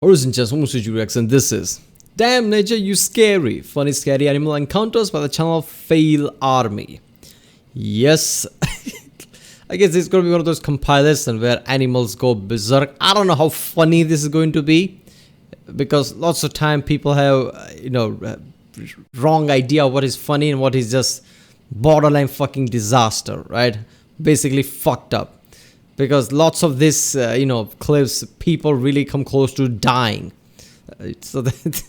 Horizon Chess, Rex, and this is Damn Nature You Scary, funny scary animal encounters by the channel Fail Army. Yes, I guess it's going to be one of those compilations where animals go berserk. I don't know how funny this is going to be, because lots of time people have, wrong idea of what is funny and what is just borderline fucking disaster, right? Basically fucked up. Because lots of this, clips, people really come close to dying. So that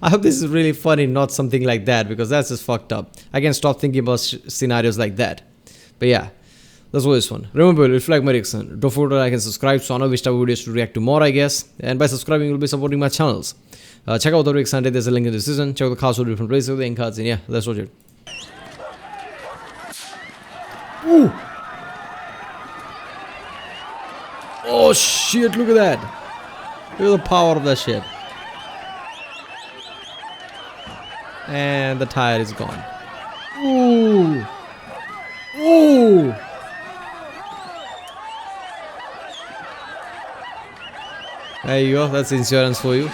I hope this is really funny, not something like that, because that's just fucked up. I can stop thinking about scenarios like that. But yeah, let's go this one. Remember, if you like my reaction, don't forget to like and subscribe so I know which type of videos to react to more, I guess. And by subscribing, you'll be supporting my channels. Check out the reaction, there's a link in the description. Check out the cards for different places with the end cards, and yeah, let's watch it. Ooh! Oh shit, look at that. Look at the power of that shit. And the tire is gone. Ooh. Ooh. There you go, that's insurance for you.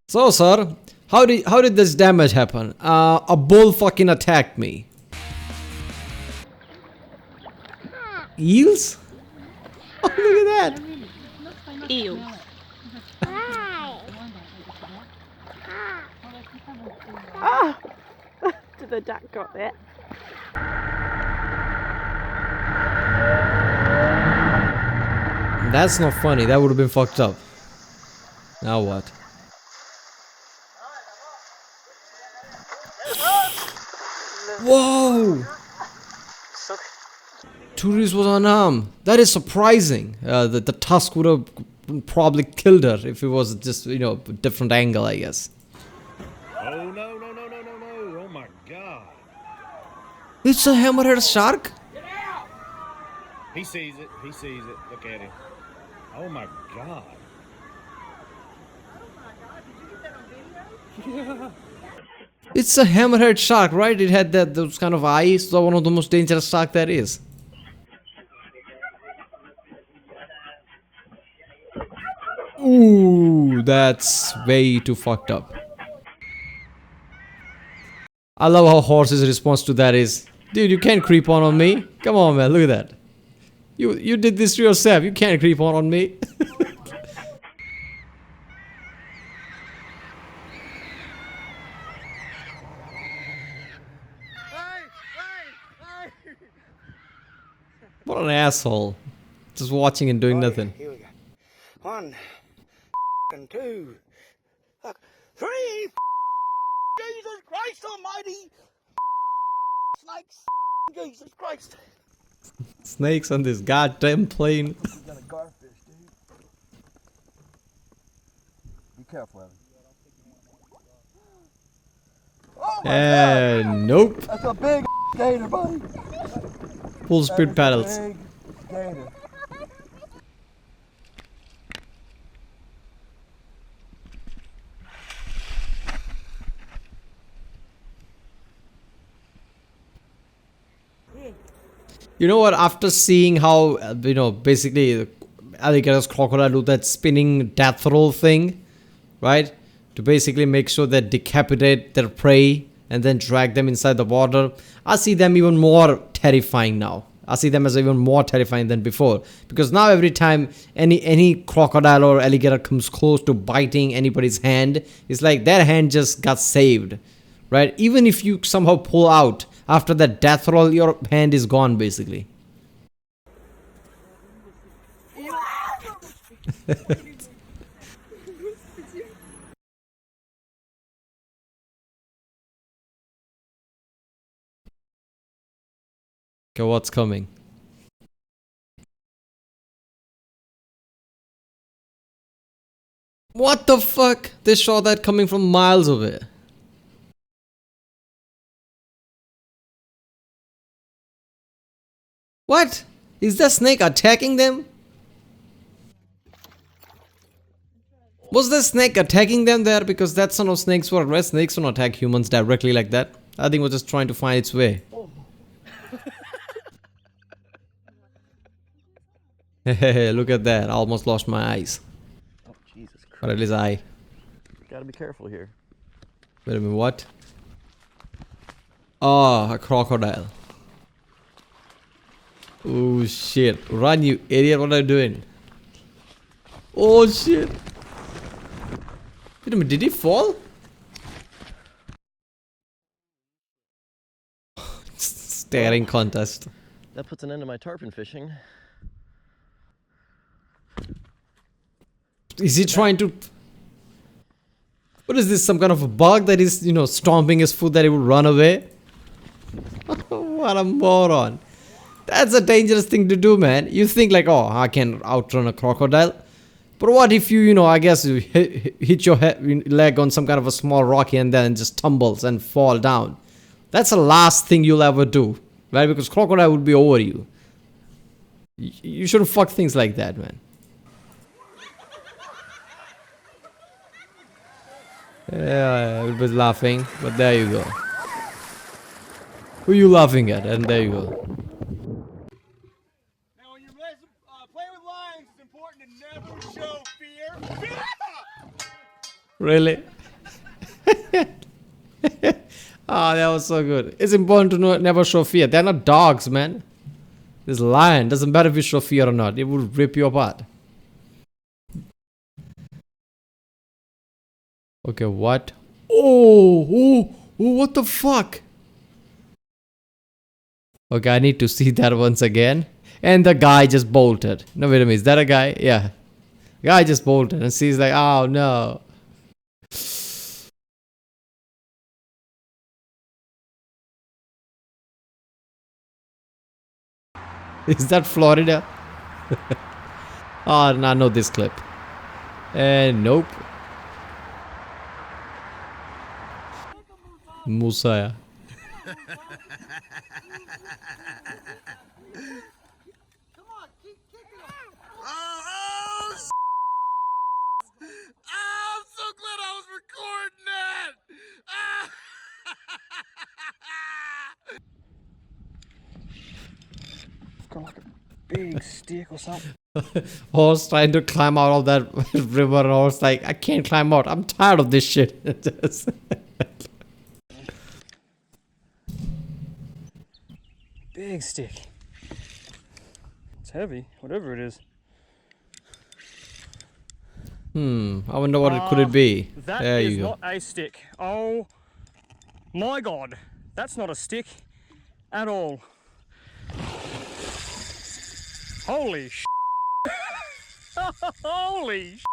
So sir, how did this damage happen? A bull fucking attacked me. Eels? Oh, look at that! Eels. Ah! Did the duck got that? That's not funny. That would have been fucked up. Now what? Whoa! Tourist was unarmed. That is surprising. The tusk would have probably killed her if it was just, a different angle, I guess. Oh, no. Oh, my God. It's a hammerhead shark? Get out! He sees it. Look at him. Oh, my God. It's a hammerhead shark, right? It had those kind of eyes. So one of the most dangerous shark there is. Ooh, that's way too fucked up. I love how Horse's response to that is, dude, you can't creep on me. Come on, man, look at that. You did this to yourself. You can't creep on me. What an asshole. Just watching and doing nothing. Here we go. 1 and 2 3. Jesus Christ Almighty! Snakes! Jesus Christ! Snakes on this goddamn plane. We got a garfish, dude. Be careful, Evan. Oh my God! Nope. That's a big gator, buddy. Full speed paddles. Big gator. You know what? After seeing how, basically alligators, crocodile do that spinning death roll thing, right? To basically make sure they decapitate their prey and then drag them inside the water. I see them even more terrifying now. I see them as even more terrifying than before. Because now every time any crocodile or alligator comes close to biting anybody's hand, it's like their hand just got saved, right? Even if you somehow pull out, after that death roll, your hand is gone, basically. Okay, what's coming? What the fuck? They saw that coming from miles away. What? Is the snake attacking them? Was the snake attacking them there? Because that's not how snakes work, right? Snakes don't attack humans directly like that. I think it was just trying to find its way. Hey, look at that. I almost lost my eyes. Oh, Jesus Christ. Or at least I. Gotta be careful here. Wait a minute, what? Oh, a crocodile. Oh shit. Run, you idiot. What are you doing? Oh shit. Wait a minute, did he fall? Staring contest. That puts an end to my tarpon fishing. Is he trying to... What is this? Some kind of a bug that is, you know, stomping his foot that he would run away? What a moron. That's a dangerous thing to do, man. You think like, oh, I can outrun a crocodile. But what if you know, I guess you hit your leg on some kind of a small rock and then just tumbles and fall down. That's the last thing you'll ever do, right? Because crocodile would be over you. You shouldn't fuck things like that, man. Yeah, everybody's laughing, but there you go. Who are you laughing at? And there you go. Now, when you're playing with lions, it's important to never show fear. Really? Ah, that was so good. It's important to never show fear. They're not dogs, man. This lion doesn't matter if you show fear or not. It will rip you apart. Okay, what? Oh, what the fuck? Okay, I need to see that once again. And the guy just bolted. No, wait a minute. Is that a guy? Yeah. Guy just bolted and sees like, oh no. Is that Florida? Oh, no, I know this clip. And nope. Musa. I'm so glad I was recording that. Got like a big stick or something. Horse trying to climb out of that river, and horse like, I can't climb out. I'm tired of this shit. Big stick. It's heavy, whatever it is. I wonder what it could it be. That There is you go. not a stick. Oh my god. That's not a stick at all. Holy sh! Holy sh!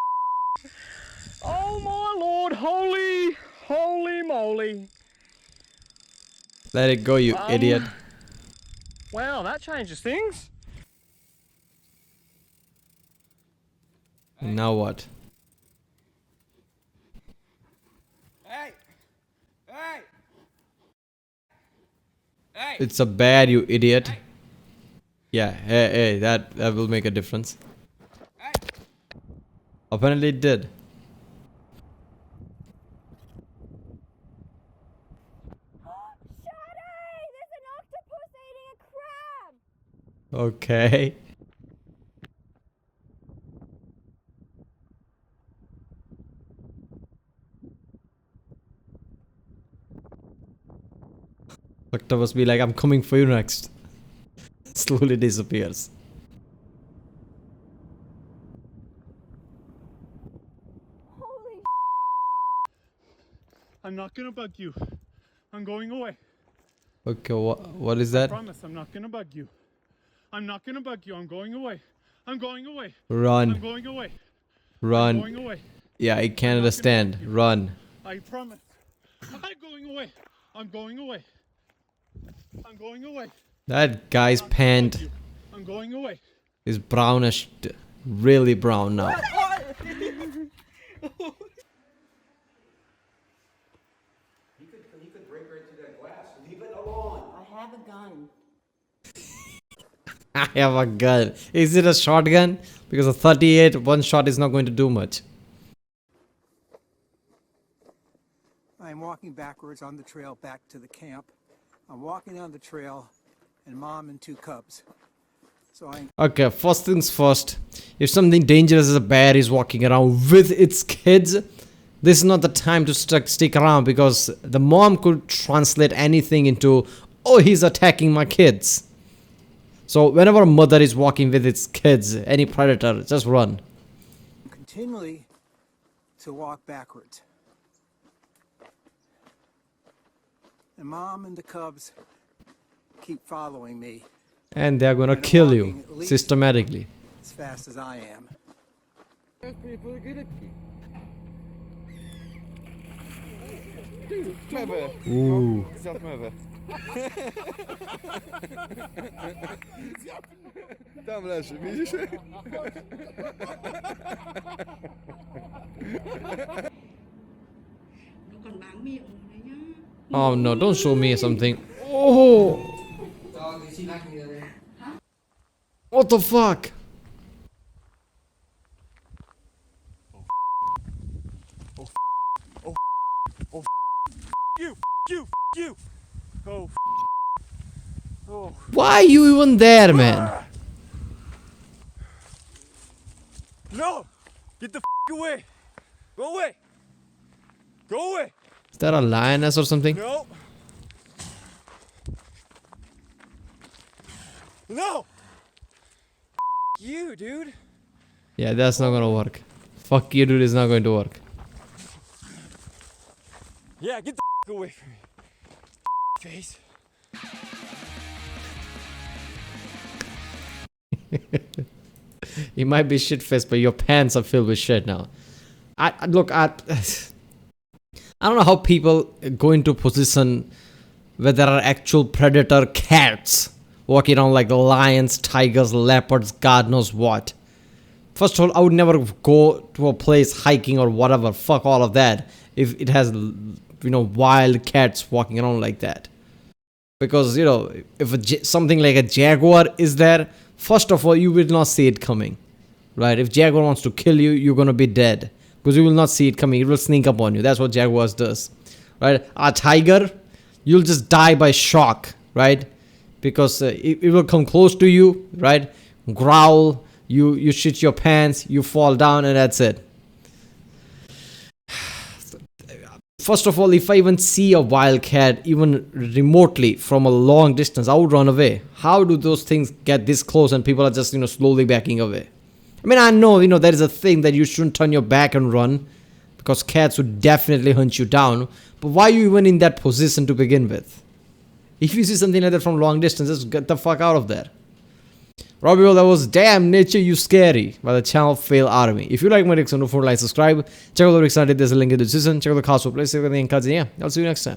Oh my lord, holy moly. Let it go, you idiot. Wow, that changes things. Now what? Hey! Hey! Hey! It's a bear, you idiot. Yeah, hey, that will make a difference. Apparently it did. There's an octopus eating a crab! Okay. Octopus be like, I'm coming for you next. Slowly disappears. Holy I'm not gonna bug you. I'm going away. Okay, what is that? Promise, I'm not gonna bug you. I'm not gonna bug you. I'm going away. I'm going away. I'm Run, going away. I'm run. going away. Yeah, I can't understand. Run. I promise. I'm going away. I'm going away. I'm going away. That guy's Not gonna bug pant you. I'm going away. is brownish, really brown now. I have a gun. I have a gun. Is it a shotgun? Because a 38, one shot is not going to do much. I'm walking backwards on the trail back to the camp. I'm walking down the trail, and Mom and two cubs. So I Okay, first things first. If something dangerous as a bear is walking around with its kids, this is not the time to stick around, because the mom could translate anything into, oh, he's attacking my kids. So whenever a mother is walking with its kids, any predator, just run. continually to walk backwards. The mom and the cubs keep following me And they're gonna kill you systematically. as fast as I am. Ooh. Tam leży, widzisz? Oh no, don't show me something. Oh! What the fuck? You! Oh, oh. Why are you even there, man? No! Get the away! Go away! Go away! Is that a lioness or something? No! No! You, dude! Yeah, that's not gonna work. Fuck you, dude, is not going to work. Yeah, get the away from me. Face. You might be shit faced, but your pants are filled with shit now. I don't know how people go into position where there are actual predator cats walking around like lions, tigers, leopards, God knows what. First of all, I would never go to a place hiking or whatever. Fuck all of that. If it has, wild cats walking around like that. Because, if something like a jaguar is there, first of all, you will not see it coming. Right? If jaguar wants to kill you, you're gonna be dead. Because you will not see it coming. It will sneak up on you. That's what jaguars does. Right? A tiger, you'll just die by shock. Right? Because it will come close to you. Right? Growl. You shit your pants. You fall down, and that's it. First of all, if I even see a wild cat, even remotely from a long distance, I would run away. How do those things get this close and people are just, slowly backing away? I mean, I know, there is a thing that you shouldn't turn your back and run, because cats would definitely hunt you down. But why are you even in that position to begin with? If you see something like that from long distance, just get the fuck out of there. Robbie, that was Damn Nature You Scary by the channel Fail Army. If you like my reaction, don't forget to like, subscribe. Check out the lyrics I did. There's a link in the description. Check out the cast for place. Yeah, I'll see you next time.